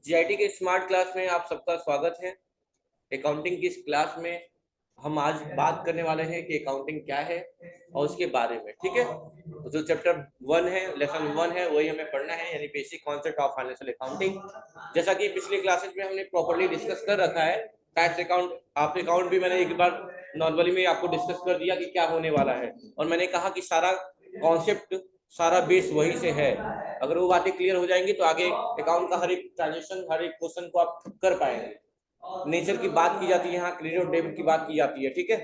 GIT के smart class में आप सबका स्वागत है। अकाउंटिंग की इस क्लास में हम आज बात करने वाले हैं कि अकाउंटिंग क्या है और उसके बारे में, ठीक है। तो जो चैप्टर 1 है, लेसन 1 है, वही हमें पढ़ना है, यानी basic concept of financial accounting. जैसा कि पिछले क्लासेज में हमने प्रॉपर्ली डिस्कस कर रखा है, टैक्स अकाउंट, आप अकाउंट भी मैंने एक बार नॉर्मली में आपको डिस्कस कर दिया कि क्या होने वाला है, और मैंने कहा कि सारा कॉन्सेप्ट, सारा बेस वही से है। अगर वो बातें क्लियर हो जाएंगी तो आगे अकाउंट का हर एक ट्रांजेक्शन, हर एक क्वेश्चन को आप कर पाएंगे। नेचर की बात की जाती है, यहाँ क्रेडिट और डेबिट की बात की जाती है, ठीक है।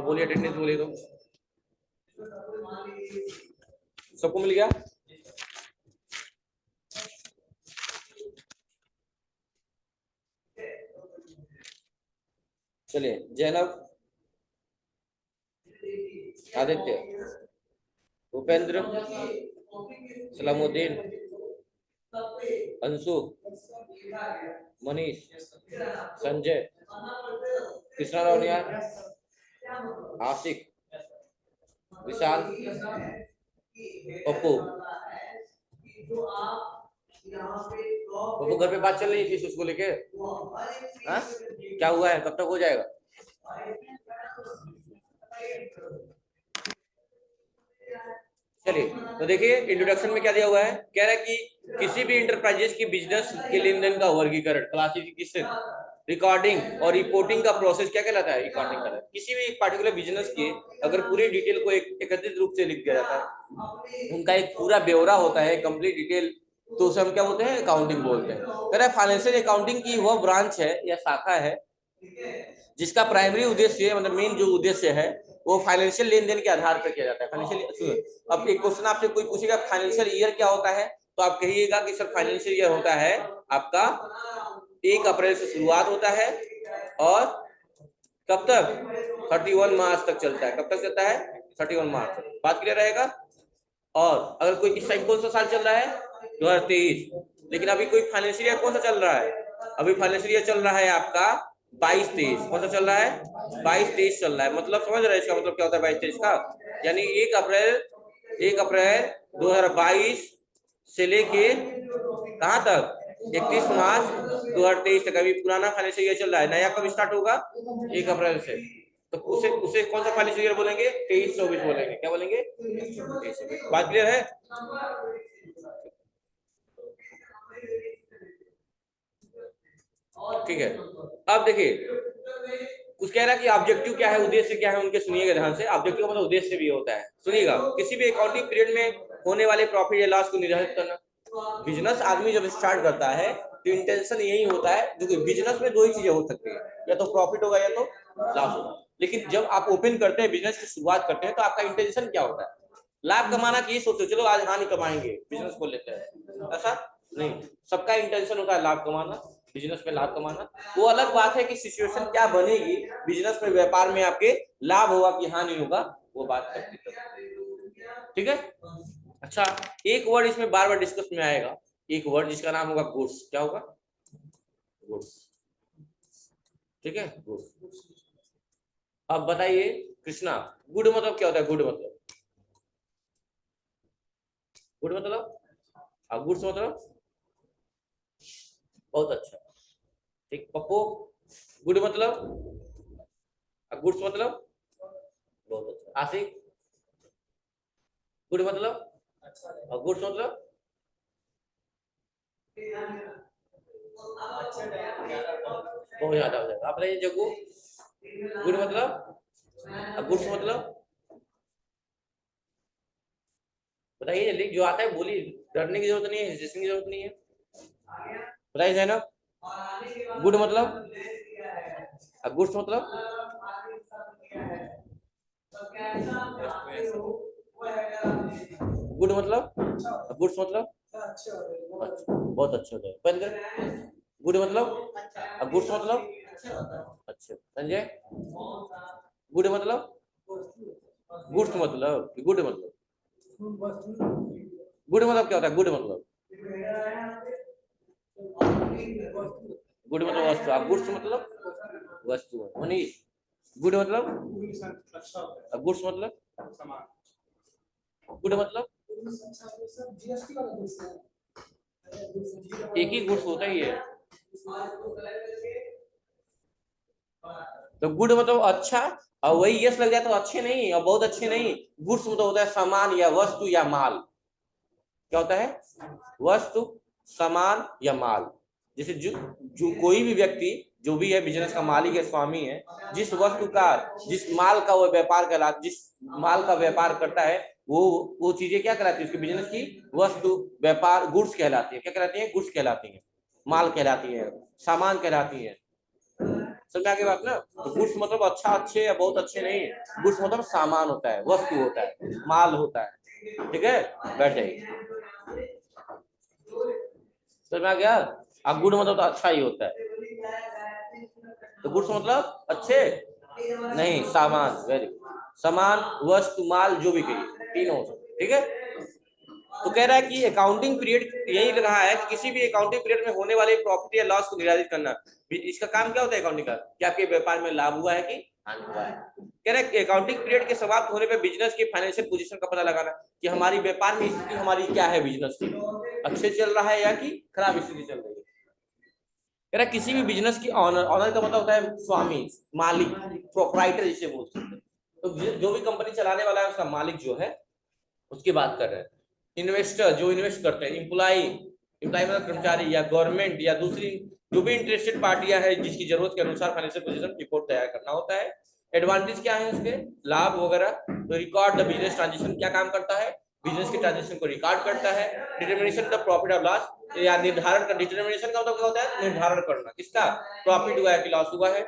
बोलिए, अटेंडेंस बोलिए तो सबको मिल गया। चलिए, जैनब, आदित्य, भूपेंद्र, सलामुद्दीन, अंशु, मनीष, संजय, कृष्णा रावनिया, आशिक, विशाल, पप्पू। पप्पू घर पे बात चल रही है फीस उसको लेके, हाँ क्या हुआ है, कब तक हो जाएगा? चलिए, तो देखिए इंट्रोडक्शन में क्या दिया हुआ है। कह रहा है कि किसी भी इंटरप्राइजेस की बिजनेस के लेन देन का वर्गीकरण, क्लासिफिकेशन, रिकॉर्डिंग और रिपोर्टिंग का प्रोसेस क्या कहलाता है? रिकॉर्डिंग कहलाता है। किसी भी एक पार्टिकुलर बिजनेस की अगर पूरी डिटेल को एकत्रित रूप से लिख दिया जाता है, उनका एक पूरा ब्यौरा होता है, कंप्लीट डिटेल, तो उसे हम क्या बोलते हैं? अकाउंटिंग बोलते हैं। कह रहा है फाइनेंशियल अकाउंटिंग की वह ब्रांच है या शाखा है जिसका प्राइमरी उद्देश्य, मतलब मेन जो उद्देश्य है, वो फाइनेंशियल लेन देन के आधार पर किया जाता है। फाइनेंशियल, अब एक क्वेश्चन आपसे कोई पूछेगा फाइनेंशियल ईयर क्या होता है, तो आप कहिएगा कि सर फाइनेंशियल ईयर होता है आपका 1 अप्रैल से शुरुआत होता है और कब तक? 31 मार्च तक चलता है। कब तक चलता है? 31 मार्च तक। बात क्लियर रहेगा। और अगर कोई इस टाइम कौन सा साल चल रहा है? 2023। लेकिन अभी कोई फाइनेंशियल ईयर कौन सा चल रहा है? अभी फाइनेंशियल ईयर चल रहा है आपका 22-23। कौन सा चल रहा है? 22-23 चल रहा है। मतलब समझ रहे हैं इसका मतलब क्या होता है 22-23 का? यानी 1 अप्रैल 2022 से लेके कहां तक? 31 मार्च 2023 तक। अभी पुराना फाइनेंशियल ईयर चल रहा है, नया कब स्टार्ट होगा? 1 अप्रैल से। तो उसे उसे कौन सा फाइनेंशियल ईयर बोलेंगे? 23-24 बोलेंगे। क्या बोलेंगे? 23-24। बात क्लियर है? ठीक है। अब देखिए कुछ कह रहा है कि ऑब्जेक्टिव क्या है, उद्देश्य क्या है उनके, सुनिएगा ध्यान से। ऑब्जेक्टिव मतलब उद्देश्य भी होता है, सुनिएगा। किसी भी अकाउंटिंग पीरियड में होने वाले प्रॉफिट या लॉस को निर्धारित करना। बिजनेस आदमी जब स्टार्ट करता है तो इंटेंशन यही होता है, जो बिजनेस में दो ही चीजें हो सकती है, या तो प्रॉफिट होगा या तो लॉस होगा। लेकिन जब आप ओपन करते हैं, बिजनेस की शुरुआत करते हैं, तो आपका इंटेंशन क्या होता है? लाभ कमाना की सोचो, चलो आज हानि कमाएंगे, बिजनेस को लेते हैं, ऐसा नहीं। सबका इंटेंशन होता है लाभ कमाना, बिजनेस में लाभ कमाना। वो अलग बात है कि सिचुएशन क्या बनेगी बिजनेस में, व्यापार में आपके लाभ होगा कि हानि होगा, वो बात करते हैं, ठीक है। अच्छा, एक वर्ड इसमें बार बार डिस्कस में आएगा, एक वर्ड जिसका नाम होगा गुड्स। क्या होगा? गुड्स, ठीक है, गुड्स। अब बताइए कृष्णा, गुड मतलब क्या होता है? गुड मतलब, गुड मतलब, गुड्स मतलब बहुत अच्छा, ठीक। पप्पू, गुड मतलब, गुड्स मतलब बहुत अच्छा। आशिक, गुड मतलब, और गुड्स मतलब बहुत ज्यादा हो जाएगा। आप बताइए जग्गू, गुड मतलब, गुड्स मतलब बताइए जल्दी, जो आता है बोलिए, डरने की जरूरत नहीं है, हिचकिचाने की जरूरत नहीं है। बताइए जैनब, गुड मतलब, गुड्स मतलब, गुड मतलब, गुड्स मतलब अच्छा, बहुत अच्छा होता है। पंद्रह, गुड मतलब, गुड्स मतलब अच्छा। संजय, गुड मतलब, गुड्स मतलब, गुड मतलब, गुड मतलब क्या होता है? गुड मतलब, गुड मतलब वस्तु, गुड्स मतलब वस्तु। मनीष, गुड मतलब, गुड्स मतलब, गुड मतलब एक ही गुड्स होता ही है। तो गुड मतलब अच्छा, और वही यस लग जाए तो अच्छे नहीं और बहुत अच्छे नहीं। गुड्स मतलब होता है सामान या वस्तु या माल। क्या होता है? वस्तु, सामान या माल। जैसे जो कोई भी व्यक्ति जो भी है बिजनेस का मालिक है, स्वामी है, जिस वस्तु का, जिस माल का वो व्यापार करा, जिस माल का व्यापार करता है, वो चीजें क्या कहलाती है? उसके बिजनेस की वस्तु, व्यापार, गुड्स कहलाती है। क्या कहलाती है? गुड्स कहलाती है, माल कहलाती है, सामान कहलाती है। समझ आगे बात ना? तो गुड्स मतलब अच्छा, अच्छे या बहुत अच्छे नहीं। गुड्स मतलब सामान होता है, वस्तु होता है, माल होता है। ठीक है, बैठ जाइए। समझ में आ गया? अब गुड मतलब तो अच्छा ही होता है। तो गुड्स मतलब अच्छे नहीं, सामान। Very good. सामान, वस्तु, माल, जो भी कहिए, तीनों हो सकते। ठीक है, तो कह रहा है कि अकाउंटिंग पीरियड यही रहा है कि किसी भी अकाउंटिंग पीरियड में होने वाले प्रॉफिट या लॉस को निर्धारित करना। इसका काम क्या होता है अकाउंटिंग का? कि आपके व्यापार में लाभ हुआ है कि हानि हुआ है। कह रहा है कि अकाउंटिंग पीरियड के समाप्त होने पर बिजनेस की फाइनेंशियल पोजीशन का पता लगाना कि हमारी व्यापार में स्थिति हमारी क्या है, बिजनेस की अच्छे चल रहा है या कि खराब स्थिति चल रही है। कह रहा किसी भी बिजनेस की ऑनर, ऑनर का मतलब होता है स्वामी, मालिक, प्रोप्राइटर जिसे बोलते हैं। तो जो भी कंपनी चलाने वाला है उसका मालिक जो है, उसकी बात कर रहे हैं। इन्वेस्टर जो इन्वेस्ट करते हैं, एम्प्लॉई, एम्प्लॉई मतलब कर्मचारी, या गवर्नमेंट या दूसरी जो भी इंटरेस्टेड पार्टियां हैं जिसकी जरूरत के अनुसार फाइनेंशियल पोजीशन रिपोर्ट तैयार करना होता है। एडवांटेज क्या है उसके, लाभ वगैरह। तो रिकॉर्ड द बिजनेस ट्रांजेक्शन, क्या काम करता है? बिजनेस के ट्रांजेक्शन को रिकॉर्ड करता है। Determination the profit of loss, या निर्धारण कर, डिटर्मिनेशन का मतलब क्या होता है? निर्धारण करना, किसका? प्रॉफिट हुआ है कि लॉस हुआ है,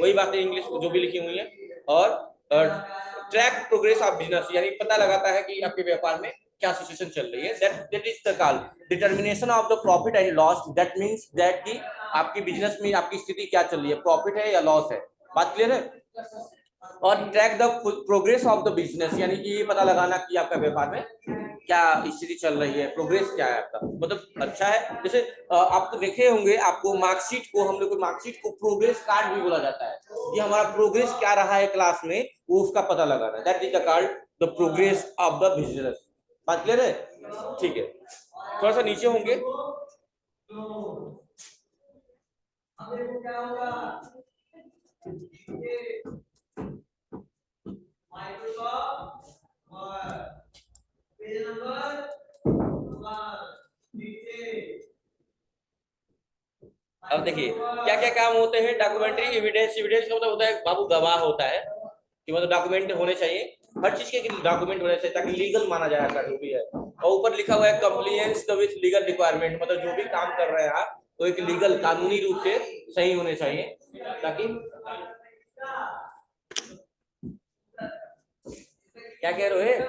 वही बातें इंग्लिश जो भी लिखी हुई है। और ट्रैक प्रोग्रेस ऑफ बिजनेस, यानी पता लगाता है कि आपके व्यापार में क्या सिचुएशन चल रही है। That is the call determination of the profit and loss. That means that कि आपकी बिजनेस में आपकी स्थिति क्या चल रही है, प्रॉफिट है या लॉस है। बात क्लियर है? और track the progress of the business, यानी कि ये पता लगाना कि आपका व्यापार में क्या स्थिति चल रही है, प्रोग्रेस क्या है आपका, मतलब अच्छा है। जैसे आपको देखे होंगे, आपको मार्कशीट को, हम लोग को मार्कशीट को प्रोग्रेस कार्ड भी बोला जाता है। ये हमारा प्रोग्रेस क्या रहा है क्लास में, वो उसका पता लगाना है। That is the card the progress of the business. बात क्लियर है? ठीक है, थोड़ा सा नीचे होंगे। अब देखिए क्या क्या काम होते हैं। डॉक्यूमेंट्री एविडेंस, एविडेंस का मतलब होता है बाबू गवाह होता है, कि मतलब डॉक्यूमेंट होने चाहिए, हर चीज के डॉक्यूमेंट होने चाहिए ताकि लीगल माना जाए आपका जो भी है। और ऊपर लिखा हुआ है कंप्लायंस विद लीगल रिक्वायरमेंट, मतलब जो भी काम कर रहे हैं आप तो एक लीगल, कानूनी रूप से सही होने चाहिए, ताकि क्या कह रहे हो?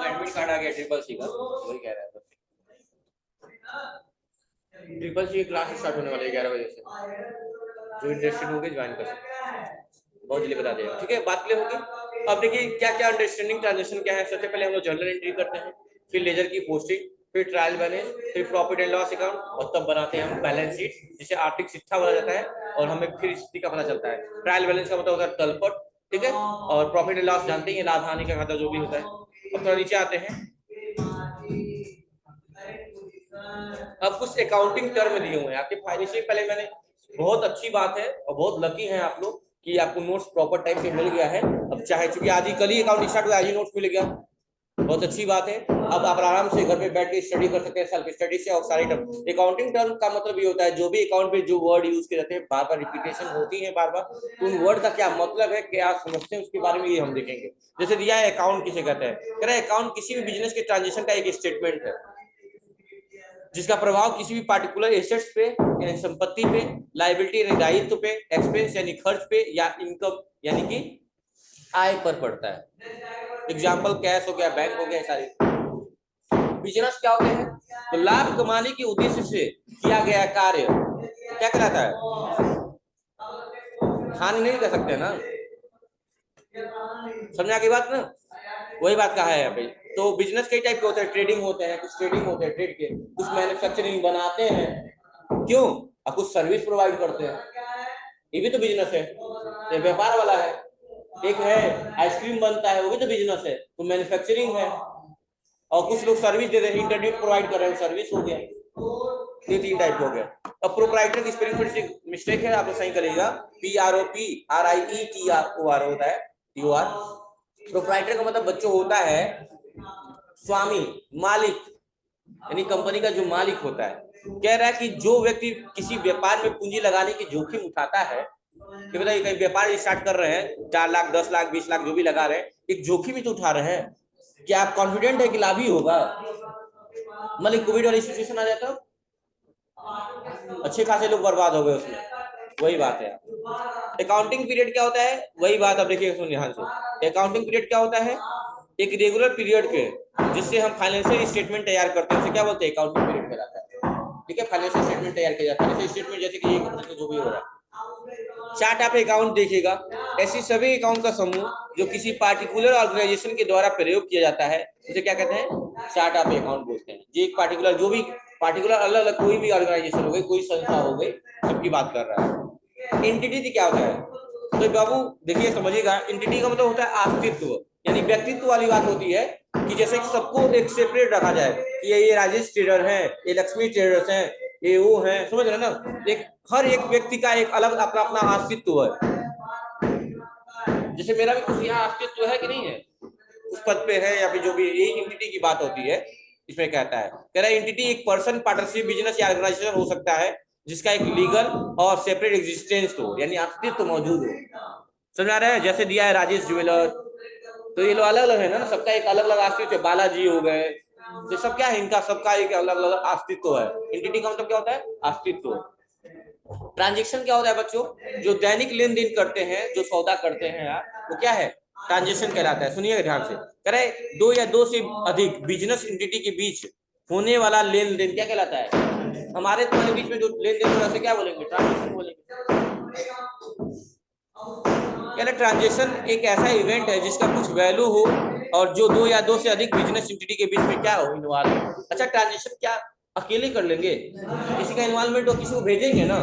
एडमिट कार्ड आ गया ट्रिपल सी का, वही कह रहा है। ट्रिपल सी क्लास स्टार्ट होने वाली है 11 बजे से, जो इंटरेस्टेड होंगे ज्वाइन कर सकते हैं, बहुत जल्दी बता देगा। ठीक है, बात क्लियर होगी। अब देखिए क्या क्या अंडरस्टैंडिंग ट्रांजेक्शन क्या है। सबसे पहले हम लोग जर्नल एंट्री करते हैं, फिर लेजर की पोस्टिंग, फिर ट्रायल बैलेंस, फिर प्रॉफिट एंड लॉस अकाउंट, और तब बनाते हैं हम बैलेंस शीट, जिसे आर्थिक शिक्षा बोला जाता है, और हमें फिर स्थिति का पता चलता है। ट्रायल बैलेंस का मतलब होता है तलपट, ठीक है, और प्रॉफिट एंड लॉस जानते ही, लाभ हानि का खाता जो भी होता है। अब थोड़ा नीचे आते हैं, अब कुछ अकाउंटिंग टर्म दिए हुए हैं आपके फाइनेंशियल। पहले मैंने, बहुत अच्छी बात है और बहुत लकी हैं आप लोग कि आपको नोट्स प्रॉपर टाइम पे मिल गया है। अब चाहे चूंकि आज ही कल ही अकाउंट स्टार्ट हुआ, आज ही नोट्स मिल गया, बहुत अच्छी बात है। अब आप आराम से घर पे बैठ के स्टडी कर सकते हैं, सेल्फ स्टडी से। और सारी टर्म, अकाउंटिंग टर्म का मतलब ये होता है जो भी अकाउंट में जो वर्ड यूज किए जाते हैं, बार बार रिपीटेशन होती है बार बार, तो उन वर्ड का क्या मतलब है, क्या समझते हैं उसके बारे में ये हम देखेंगे। जैसे दिया है अकाउंट किसे कहते हैं, कह रहे हैं अकाउंट किसी भी बिजनेस के ट्रांजेक्शन का एक स्टेटमेंट है जिसका प्रभाव किसी भी पार्टिकुलर एसेट्स पे यानी संपत्ति पे, लायबिलिटी यानी दायित्व पे, एक्सपेंस यानी खर्च पे, या इनकम यानी कि आय पर पड़ता है। एग्जाम्पल कैश हो गया, बैंक हो गया, सारी। बिजनेस क्या होते हैं, तो लाभ कमाने के उद्देश्य से किया गया कार्य क्या कहलाता है, हानि नहीं कर सकते ना, समझा की बात ना, वही बात कहा है यहाँ पे। तो बिजनेस कई टाइप के होते हैं, ट्रेडिंग होते हैं, कुछ ट्रेडिंग होते हैं ट्रेड के, कुछ मैन्युफैक्चरिंग बनाते हैं, क्यों, और कुछ सर्विस प्रोवाइड करते हैं, ये भी तो बिजनेस है, तो व्यापार वाला है। एक है आइसक्रीम बनता है, वो भी तो बिजनेस है, तो मैन्युफैक्चरिंग है। और कुछ लोग सर्विस दे रहे हैं, इंटरनेट प्रोवाइड कर रहे हैं, सर्विस हो गया। ये तीन टाइप हो गया। अब प्रोप्राइटर की स्पेलिंग थोड़ी सी मिस्टेक है, आप सही करिएगा, PROPRIETROR होता है, TOR। प्रोप्राइटर का मतलब बच्चों होता है स्वामी, मालिक, यानी कंपनी का जो मालिक होता है। कह रहा है कि जो व्यक्ति किसी व्यापार में पूंजी लगाने की जोखिम उठाता है, कि बताइए कहीं व्यापार स्टार्ट कर रहे हैं, 4 लाख 10 लाख 20 लाख जो भी लगा रहे हैं, एक जोखिम ही तो उठा रहे हैं। क्या आप कॉन्फिडेंट है कि लाभ ही होगा? मतलब कोविड वाली सिचुएशन आ जाता, अच्छे खासे लोग बर्बाद हो गए उसमें, वही बात है। अकाउंटिंग पीरियड क्या होता है, वही बात आप देखिए, सुन ध्यान से। अकाउंटिंग पीरियड क्या होता है, एक रेगुलर पीरियड के जिससे हम फाइनेंशियल स्टेटमेंट तैयार करते हैं, उसे क्या बोलते हैं, अकाउंटिंग पीरियड कहलाता है। ठीक है, फाइनेंशियल स्टेटमेंट तैयार किया जाता है, फाइनेंशियल स्टेटमेंट जैसे कि ये कंपनी में जो भी हो रहा है। चार्ट ऑफ अकाउंट देखिएगा, ऐसी सभी अकाउंट का समूह जो किसी पार्टिकुलर ऑर्गेनाइजेशन के द्वारा प्रयोग किया जाता है उसे क्या कहते हैं, चार्ट ऑफ अकाउंट बोलते हैं। ये एक पार्टिकुलर, जो भी पार्टिकुलर अलग अलग कोई भी ऑर्गेनाइजेशन हो गई, कोई संस्था हो गई, सबकी बात कर रहा है। एंटिटी क्या होता है, तो बाबू देखिए समझिएगा, एंटिटी का मतलब होता है अस्तित्व, यानी व्यक्तित्व वाली बात होती है कि जैसे कि सबको एक सेपरेट रखा जाए कि ये राजेश ट्रेडर है, ये लक्ष्मी ट्रेडर्स हैं, ये वो है, समझ रहे ना, एक हर एक व्यक्ति का एक अलग अपना अपना अस्तित्व है। जैसे मेरा भी कुछ यहाँ अस्तित्व है कि नहीं है, उस पद पे है या फिर जो भी, ये एंटिटी की बात होती है। इसमें कहता है, कह रहा है एंटिटी एक पर्सन, पार्टनरशिप, बिजनेस या ऑर्गेनाइजेशन हो सकता है जिसका एक लीगल और सेपरेट एग्जिस्टेंस हो, यानी अस्तित्व मौजूद हो। समझ आ रहा है, जैसे दिया है राजेश ज्वेलर, तो ये लोग अलग अलग है ना, सबका एक अलग अलग अस्तित्व है। बालाजी हो गए, तो सब क्या है, इनका सबका एक अलग अलग अस्तित्व है। एंटिटी का मतलब क्या होता है, अस्तित्व। ट्रांजेक्शन क्या होता है बच्चों, जो दैनिक लेन देन करते हैं, जो सौदा करते हैं यार, वो क्या है, ट्रांजेक्शन कहलाता है। सुनिएगा ध्यान से, कह रहे दो या दो से अधिक बिजनेस एंटिटी के बीच होने वाला लेन देन क्या कहलाता है, हमारे तुम्हारे बीच में जो लेन देन हो रहा है क्या बोलेंगे, ट्रांजेक्शन बोलेंगे। ट्रांजेक्शन एक ऐसा इवेंट है जिसका कुछ वैल्यू हो और जो दो या दो से अधिक बिजनेस एंटिटी के बीच में क्या हो, इन्वॉल्व। अच्छा, ट्रांजेक्शन क्या अकेले कर लेंगे, किसी का इन्वॉल्वमेंट हो, किसी को भेजेंगे ना,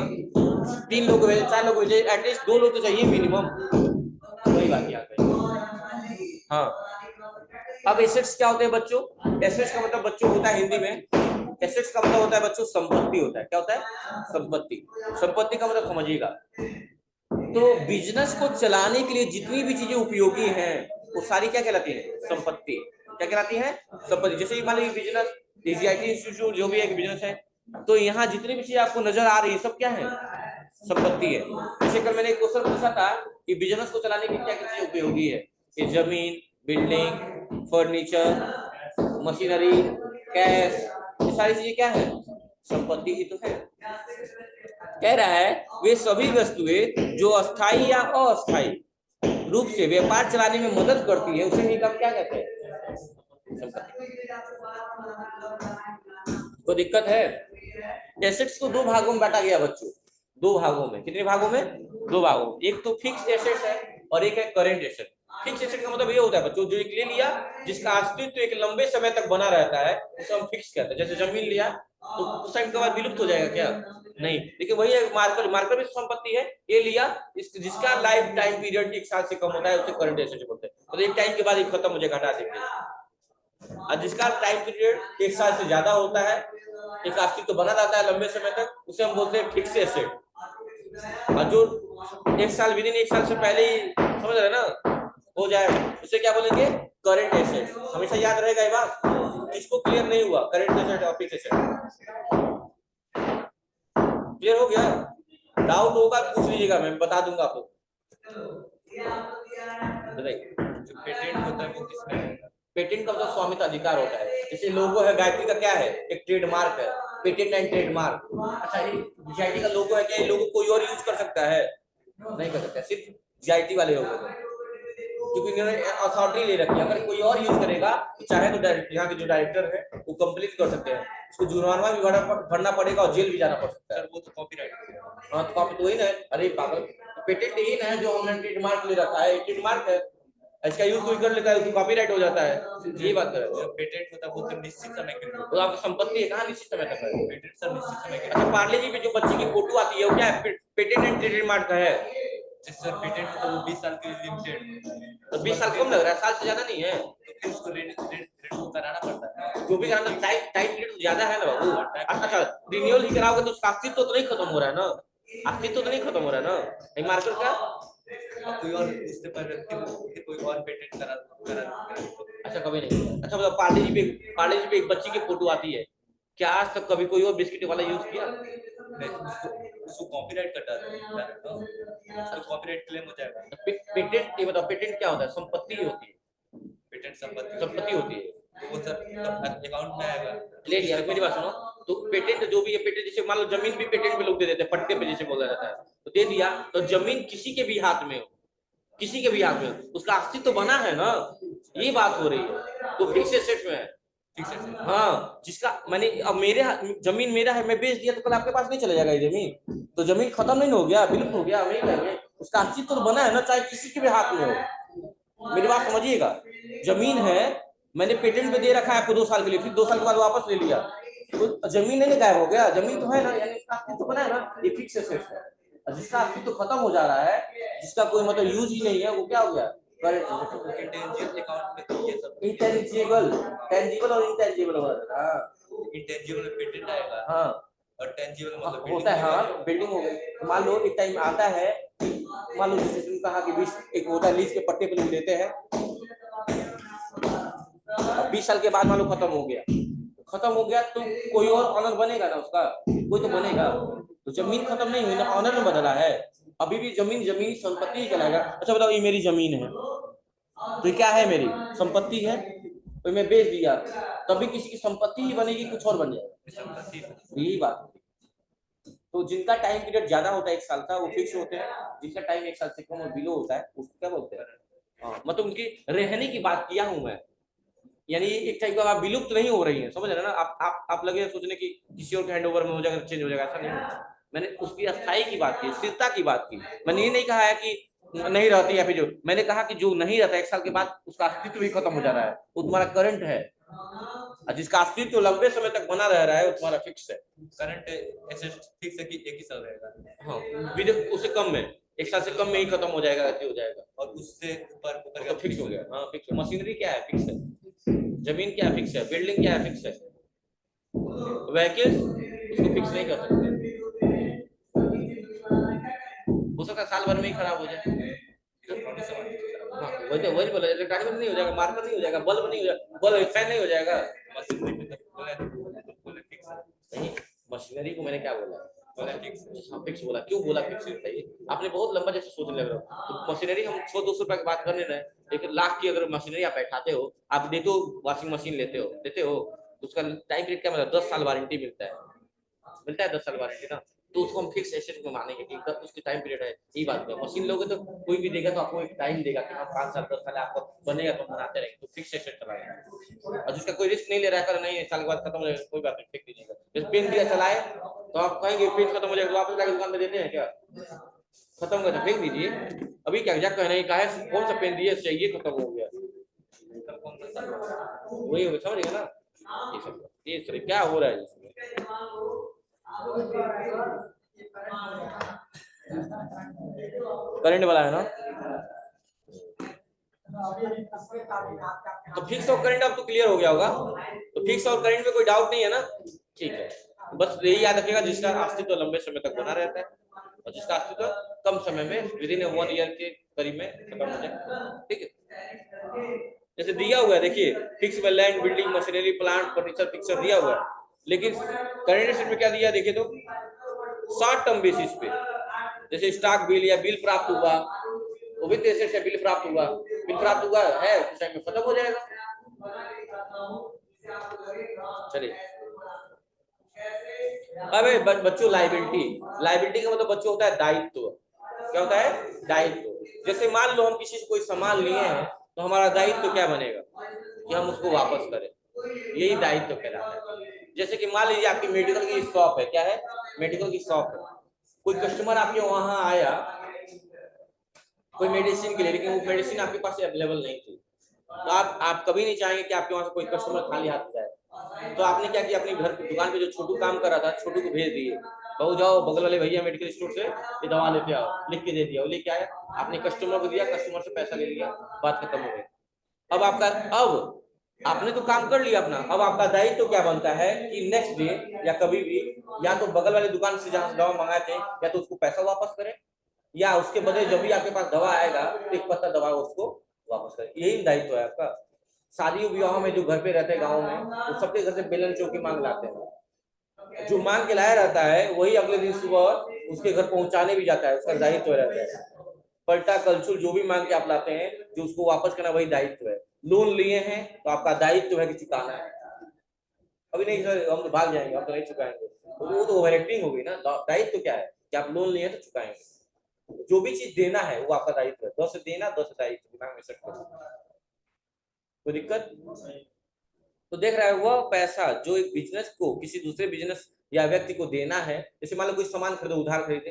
3 लोग भेजे, 4 लोग भेजे, एटलीस्ट 2 लोग तो चाहिए मिनिमम, वही बात यहाँ पे। हाँ, अब एसेट्स क्या होते हैं बच्चों, एसेट्स का मतलब बच्चों होता है हिंदी में, एसेट्स का मतलब होता है बच्चों संपत्ति होता है। क्या होता है, संपत्ति। संपत्ति का मतलब समझिएगा, तो बिजनेस को चलाने के लिए जितनी भी चीजें उपयोगी हैं वो सारी क्या कहलाती है, संपत्ति। क्या कहलाती है, संपत्ति। जैसे मान लीजिए बिजनेस, DGIT इंस्टीट्यूट जो भी एक बिजनेस है, तो यहाँ जितनी भी चीजें आपको नजर आ रही है सब क्या है, संपत्ति है। जैसे कल मैंने एक क्वेश्चन पूछा था कि बिजनेस को चलाने की क्या क्या चीजें उपयोगी है, ये जमीन, बिल्डिंग, फर्नीचर, मशीनरी, कैश, ये सारी चीजें क्या है, संपत्ति ही तो है। कह रहा है वे सभी वस्तुएं जो अस्थाई या अस्थाई रूप से व्यापार चलाने में मदद करती है उसे ही हम क्या कहते हैं, संपत्ति। तो दिक्कत है, एसेट्स को 2 भागों में बांटा गया बच्चों, 2 भागों में। कितने भागों में, 2 भागों में। एक तो फिक्स्ड एसेट्स है और एक है करेंट एसेट। फिक्स एसेट का मतलब ये होता है बच्चों, जो एक ले लिया जिसका अस्तित्व एक लंबे समय तक बना रहता है उसे हम फिक्स कहते हैं। जैसे जमीन लिया तो उस टाइम के बाद विलुप्त हो जाएगा क्या, नहीं, लेकिन वही है मार्कर, मार्कर भी संपत्ति है। ये लिया जिसका लाइफ टाइम पीरियड 1 साल से कम होता है उसे करंट एसेट बोलते हैं, तो एक टाइम के बाद ये खत्म हो जाएगा, हटा देंगे। और जिसका टाइम पीरियड 1 साल से ज्यादा होता है, एक अस्तित्व बना रहता है लंबे समय तक, उसे हम बोलते हैं फिक्स एसेट। और जो 1 साल, विदिन 1 साल से पहले ही समझ रहे ना हो जाए, उसे क्या बोलेंगे, करंट एसेट। हमेशा याद रहेगा ये बात। किसको क्लियर नहीं हुआ? करंट एसेट और फिक्स एसेट क्लियर हो गया? डाउट होगा पूछ लीजिएगा, मैं बता दूंगा आपको। बताइए। जो पेटेंट होता है वो किसमें? पेटेंट का मतलब स्वामित्व अधिकार होता है। जैसे लोगो है गायत्री का, क्या है? एक ट्रेडमार्क है, पेटेंट एंड ट्रेडमार्क। अच्छा, ये जीआईटी का लोगो है, क्या ये लोगो कोई और यूज कर सकता है? नहीं कर सकता, सिर्फ जीआईटी वाले हो गए, क्योंकि इन्होंने अथॉरिटी ले रखी है। अगर कोई और यूज करेगा तो चाहे तो यहाँ के जो डायरेक्टर है वो कंप्लीट कर सकते हैं, उसको जुर्माना भी भरना पड़ेगा और जेल भी जाना पड़ सकता है। सर वो तो कॉपीराइट हो गया। हाँ तो कॉपी तो वही ना है। अरे पागल, पेटेंट यही ना है जो हमने ट्रेडमार्क ले रखा है, ट्रेडमार्क है, इसका यूज कोई कर लेता है तो कॉपीराइट हो जाता है। ये बात है। जो पेटेंट होता है वो तो निश्चित समय के लिए वो आपकी संपत्ति है, कहाँ निश्चित समय तक है? पेटेंट सर निश्चित समय के अच्छा, पार्ले जी पे जो बच्चे की फोटो आती है वो क्या है? पेटेंट एंड ट्रेडमार्क का है। लिए सर पेटेंट होता है वो 20 साल के लिए लिमिटेड। तो 20 साल कम लग रहा है, साल से ज्यादा नहीं है। तो फिर उसको रिन्यू कराना पड़ता है। जो भी कराना, टाइम टाइम पीरियड ज्यादा है ना बाबू। अच्छा, रिन्यूअल ही कराओगे तो उसका अस्तित्व तो नहीं खत्म हो रहा है ना, अस्तित्व तो नहीं खत्म हो रहा है ना। मार्कर का और कोई और उससे पर फिर कोई और पेटेंट करा। अच्छा कभी नहीं। अच्छा मतलब पार्ले जी पे एक बच्ची की फोटो आती है, क्या आज तक कभी कोई और बिस्किट वाला यूज किया? उसको कॉपीराइट कटा है तो कॉपीराइट क्लेम हो जाएगा। पेटेंट, ये बताओ पेटेंट क्या होता है? संपत्ति होती है, पेटेंट संपत्ति संपत्ति होती है। तो वो सर तब अकाउंट में आएगा। ले लिया, मेरी बात सुनो। तो पेटेंट जो भी है, पेटेंट जैसे मान लो जमीन भी पेटेंट पे लोग दे देते हैं, पट्टे पे जैसे बोला जाता है, तो दे दिया तो जमीन किसी के भी हाथ में हो, किसी के भी हाथ में हो, उसका अस्तित्व तो बना है ना, ये बात हो रही है। तो फिक्स एसेट में है, फिक्स एसेट। हाँ, जिसका मैंने अब जमीन मेरा है, मैं बेच दिया तो कल आपके पास नहीं चले जाएगा ये जमीन, तो जमीन खत्म नहीं हो गया, विलुप्त हो गया, वही कहेंगे उसका अस्तित्व तो बना है ना, चाहे किसी के भी हाथ में हो। मेरी बात समझिएगा, जमीन है, मैंने पेटेंट पे दे रखा है आपको 2 साल के लिए, फिर 2 साल के बाद वापस ले लिया, तो जमीन नहीं गायब हो गया, जमीन तो है ना, यानी उसका अस्तित्व बना है ना, ये फिक्स एसेट है। और जिसका अस्तित्व खत्म हो जा रहा है, जिसका कोई मतलब यूज ही नहीं है, वो क्या हो गया? इंटेंजिबल अकाउंट में तो ये सब इंटेंजिबल, टेंजिबल और इंटेंजिबल हो रहा है। इंटेंजिबल में पेटेंट आएगा। हाँ और टेंजिबल मतलब होता है, हाँ बिल्डिंग हो गई। तो मान लो एक टाइम आता है, मान लो जैसे तुमने कहा कि 20 एक होता है लीज के पट्टे पे लोग लेते हैं, 20 साल के बाद मान लो खत्म हो गया तो कोई और ऑनर बनेगा ना उसका, कोई तो बनेगा। तो जमीन खत्म नहीं हुई ना, ऑनर में बदला है, अभी भी जमीन जमीन संपत्ति ही कहलाएगा। अच्छा बताओ, ये मेरी जमीन है, तो ये क्या है? मेरी संपत्ति है, तो मैं बेच दिया तभी किसी की संपत्ति ही बनेगी, कुछ और बन जाएगा, यही बात। तो जिनका टाइम पीरियड ज्यादा होता है 1 साल का, वो फिक्स होते हैं, जिसका टाइम 1 साल से कम और बिलो होता है उसको क्या बोलते हैं? हाँ, मतलब उनकी रहने की बात किया हूं मैं, यानी एक टाइप का आप विलुप्त नहीं हो रही है, समझ रहे हैं ना? आप लगे सोचने की किसी और के हैंडओवर में हो जाएगा, चेंज हो जाएगा, ऐसा नहीं होता। मैंने उसकी अस्थाई की बात की, स्थिरता की बात की। मैंने ये नहीं कहा है कि नहीं रहती है, फिर जो मैंने कहा कि जो नहीं रहता 1 साल के बाद उसका अस्तित्व भी खत्म हो जा रहा है, वो तुम्हारा करंट है, और जिसका अस्तित्व लंबे समय तक बना रह रहा है वो तुम्हारा फिक्स है। करंट एसेट फिक्स है कि 1 ही साल रहेगा। हाँ, विद उससे कम में, 1 साल से कम में ही खत्म हो जाएगा, ऐसे हो जाएगा। और उससे ऊपर तो फिक्स हो गया। हाँ फिक्स। मशीनरी क्या है? फिक्स है। जमीन क्या है? फिक्स है। बिल्डिंग क्या है? फिक्स है। व्हीकल्स उसको फिक्स नहीं कर सकते, हो सकता है साल भर में ही खराब हो जाए। हाँ, वही बोला, गाड़ी में नहीं हो जाएगा, मार्कर नहीं हो जाएगा, बल्ब नहीं हो जाएगा, बल्ब फैन नहीं हो जाएगा। मशीनरी में तो बोले फिक्स है। नहीं, मशीनरी को मैंने क्या बोला? बोला फिक्स है। हाँ फिक्स बोला। क्यों बोला फिक्स? बताइए, आपने बहुत लंबा जैसे सोचने लग रहे हो। तो मशीनरी हम 100-200 रुपए की बात करने रहे, लेकिन लाख की अगर मशीनरी आप बैठाते हो, आप देते हो, वॉशिंग मशीन देते हो, तो उसका टाइम पीरियड क्या मतलब? 10 साल वारंटी मिलता है 10 साल वारंटी ना, तो उसको हम फिक्स एसेट में मानेंगे कि उसकी टाइम पीरियड है। यही बात है। मशीन लोगे तो कोई भी देगा तो आपको एक टाइम देगा कि हाँ 5 साल 10 साल आपको बनेगा तो बनाते रहेंगे, तो फिक्स एसेट चलाएंगे। और जिसका कोई रिस्क नहीं ले रहा है, कर नहीं 1 साल के बाद खत्म हो जाएगा, कोई बात नहीं, फेंक दीजिएगा। जैसे पेन दिया चलाए तो आप कहेंगे पेन खत्म हो जाएगा तो वापस जाकर दुकान में देते हैं क्या? खत्म हो गया तो फेंक दीजिए। अभी क्या जा कहना है, कहा कौन सा पेन दिए चाहिए, खत्म हो गया, वही हो समझ गया ना? ये सब क्या हो रहा है इसमें? करंट वाला है ना, तो फिक्स और करंट अब तो क्लियर हो गया होगा। तो फिक्स और करंट में कोई डाउट नहीं है ना? ठीक है, बस यही याद रखिएगा, जिसका अस्तित्व लंबे समय तक बना रहता है और जिसका अस्तित्व कम समय में, विदिन 1 ईयर के करीब में खत्म हो जाए। ठीक है। जैसे दिया हुआ है, देखिए fix land, building, machinery, plant, furniture, fixer दिया हुआ है, लेकिन करंट एसेट में क्या दिया देखिए तो शॉर्ट टर्म बेसिस पे, जैसे स्टॉक बिल या बिल प्राप्त हुआ, वो भी एसेट से बिल प्राप्त हुआ, बिल प्राप्त हुआ है कुछ टाइम में खत्म हो जाएगा। चलिए अब बच्चों लाइबिलिटी, लाइबिलिटी का मतलब बच्चों होता है दायित्व। क्या होता है? दायित्व। जैसे मान लो हम किसी से कोई सामान लिए हैं तो हमारा दायित्व क्या बनेगा कि हम उसको वापस करें, यही दायित्व कहलाता है। जैसे कि मान लीजिए आपकी मेडिकल की शॉप है, क्या है? मेडिकल की शॉप है, कोई कस्टमर आपके वहां आया कोई मेडिसिन के लिए, लेकिन वो मेडिसिन आपके पास अवेलेबल नहीं थी, तो आप कभी नहीं चाहेंगे कि आपके वहां से कोई कस्टमर खाली हाथ जाए। तो आपने क्या किया, अपनी घर की दुकान पे जो छोटू काम कर रहा था, छोटू को भेज दिए, बहू जाओ बगल वाले भैया मेडिकल स्टोर से ये दवा लेते आओ, लिख के दे दिया, वो लेके आया, आपने कस्टमर को दिया, कस्टमर से पैसा ले लिया, बात खत्म हो गई। अब आपका, अब आपने तो काम कर लिया अपना, अब आपका दायित्व तो क्या बनता है कि नेक्स्ट डे या कभी भी या तो बगल वाले दुकान से जहां से दवा मंगाए थे या तो उसको पैसा वापस करें, या उसके बदले जब भी आपके पास दवा आएगा तो एक पत्ता दवा उसको वापस करें। यही दायित्व है आपका। शादी विवाह में जो घर पे रहते हैं गाँव में, तो सबके घर से बेलन चौकी मांग लाते हैं, जो मांग के लाया रहता है वही अगले दिन सुबह उसके घर पहुंचाने भी जाता है, उसका दायित्व रहता है। पलटा कलछुल जो भी मांग के आप लाते हैं, जो उसको वापस करना वही दायित्व है। लोन लिए हैं तो आपका दायित्व है कि चुकाना है। अभी नहीं सर हम तो भाग जाएंगे, हम तो नहीं चुकाएंगे, तो वो तो ओवर एक्टिंग हो गई ना। दायित्व क्या है कि आप लोन लिए तो चुकाएंगे, जो भी चीज देना है वो आपका दायित्व है। 10 देना 10 दायित्व, दिमाग में सेट करो, कोई दिक्कत? तो देख रहा है वह पैसा जो एक बिजनेस को किसी दूसरे बिजनेस या व्यक्ति को देना है, जैसे मान लो कोई सामान खरीदो, उधार खरीदे,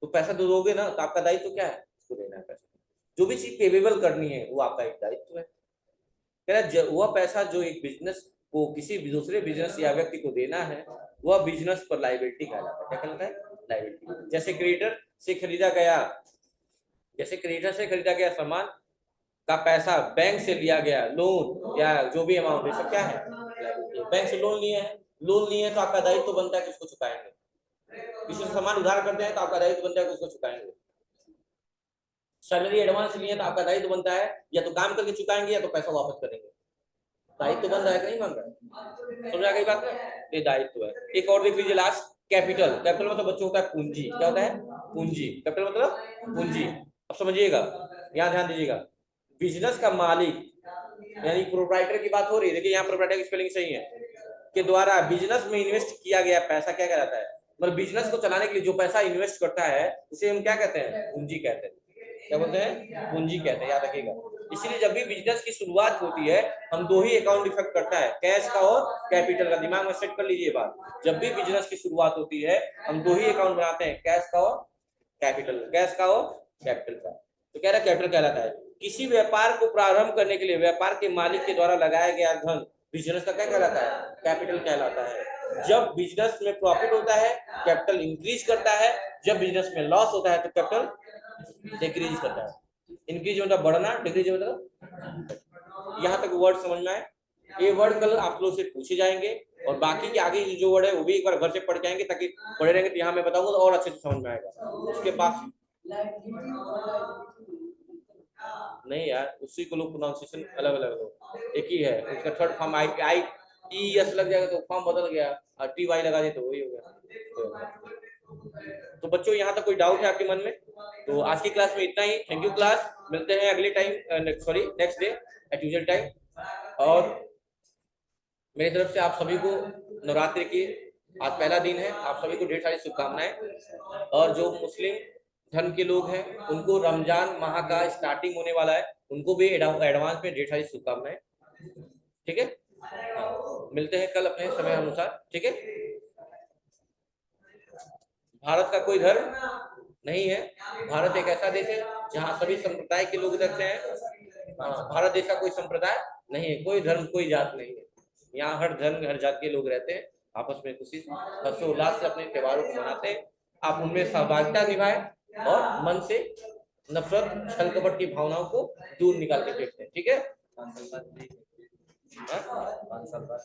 तो पैसा तो दोगे ना, तो आपका दायित्व क्या है? उसको देना है पैसा। जो भी चीज पेबेबल करनी है वो आपका एक दायित्व है। कह रहा वह पैसा जो एक बिजनेस को किसी दूसरे बिजनेस या व्यक्ति को देना है वह बिजनेस पर लाइबिलिटी कहलाता है। क्या कहलाता है? लाइबिलिटी। जैसे क्रेडिटर से खरीदा गया, जैसे क्रेडिटर से खरीदा गया सामान का पैसा बैंक से लिया गया लोन या जो भी अमाउंट है, सब क्या है? लायबिलिटी। बैंक से लोन लिए हैं, लोन लिए हैं तो आपका दायित्व तो बनता है कि उसको चुकाएंगे। किसी से सामान उधार करते हैं तो आपका दायित्व बनता है कि उसको चुकाएंगे। सैलरी एडवांस लिए तो आपका दायित्व बनता है या तो काम करके चुकाएंगे या तो पैसा वापस करेंगे। दायित्व बन रहा है कि नहीं बन रहा है? समझ आ गई बात? ये दायित्व है। एक और देख लीजिए लास्ट, कैपिटल। कैपिटल मतलब बच्चों होता है पूंजी। क्या होता है? पूंजी। कैपिटल मतलब पूंजी। अब समझिएगा, यहाँ ध्यान दीजिएगा। बिजनेस का मालिक यानी प्रोप्राइटर की बात हो रही है, देखिए यहाँ प्रोप्राइटर की स्पेलिंग सही है, के द्वारा बिजनेस में इन्वेस्ट किया गया पैसा क्या कहलाता है? मतलब बिजनेस को चलाने के लिए जो पैसा इन्वेस्ट करता है उसे हम क्या कहते हैं? पूंजी कहते हैं। क्या बोलते हैं? पूंजी कहते हैं, याद रखिएगा। इसलिए जब भी बिजनेस की शुरुआत होती है हम दो ही अकाउंट इफेक्ट करता है, कैश का और कैपिटल का। दिमाग में सेट कर लीजिए बात, जब भी बिजनेस की शुरुआत होती है हम दो ही अकाउंट बनाते हैं, कैश का और कैपिटल, कैश का और कैपिटल का। तो कह रहा है कैपिटल कहलाता है किसी व्यापार को प्रारंभ करने के लिए व्यापार के मालिक के द्वारा लगाया गया धन, बिजनेस का क्या कहलाता है? कैपिटल कहलाता है। जब बिजनेस में प्रॉफिट होता है कैपिटल इंक्रीज करता है, जब बिजनेस में लॉस होता है तो कैपिटल डिक्रीज करता है। इंक्रीज मतलब बढ़ना, डिक्रीज मतलब, यहाँ तक वर्ड समझ में आए? ये वर्ड कल आप लोग से पूछे जाएंगे और बाकी के आगे जो वर्ड है वो भी एक बार घर से पढ़ के आएंगे, ताकि पढ़े रहेंगे तो यहाँ मैं बताऊंगा तो और अच्छे से समझ में आएगा। उसके पास नहीं यार, उसी को लोग प्रोनाउंसिएशन अलग अलग हो, एक ही है। उसका third form I I T S लग जाएगा तो फॉर्म बदल गया, और टी वाई लगा दे तो वही हो गया। तो बच्चों यहाँ तक कोई डाउट है आपके मन में? तो आज की क्लास में इतना ही। थैंक यू क्लास, मिलते हैं अगले time, sorry next day at usual time. और मेरी तरफ से आप सभी को नवरात्रि की आज पहला दिन है, आप सभी को ढेर सारी शुभकामनाएं। और जो मुस्लिम धर्म के लोग हैं उनको रमजान माह का स्टार्टिंग होने वाला है, उनको भी एडवांस में ढेर सारी शुभकामनाएं। ठीक है, हाँ, मिलते हैं कल अपने समय अनुसार। ठीक है। भारत का कोई धर्म नहीं है, भारत एक ऐसा देश है जहाँ सभी संप्रदाय के लोग रहते हैं। भारत देश का कोई संप्रदाय नहीं है, कोई धर्म कोई जात नहीं है। यहाँ हर धर्म हर जात के लोग रहते हैं, आपस में खुशी हर्षोल्लास से अपने त्योहारों को मनाते हैं। आप उनमें सहभागिता निभाएं और मन से नफरत छल कपट की भावनाओं को दूर निकाल के देखते हैं। ठीक है। 5 साल बाद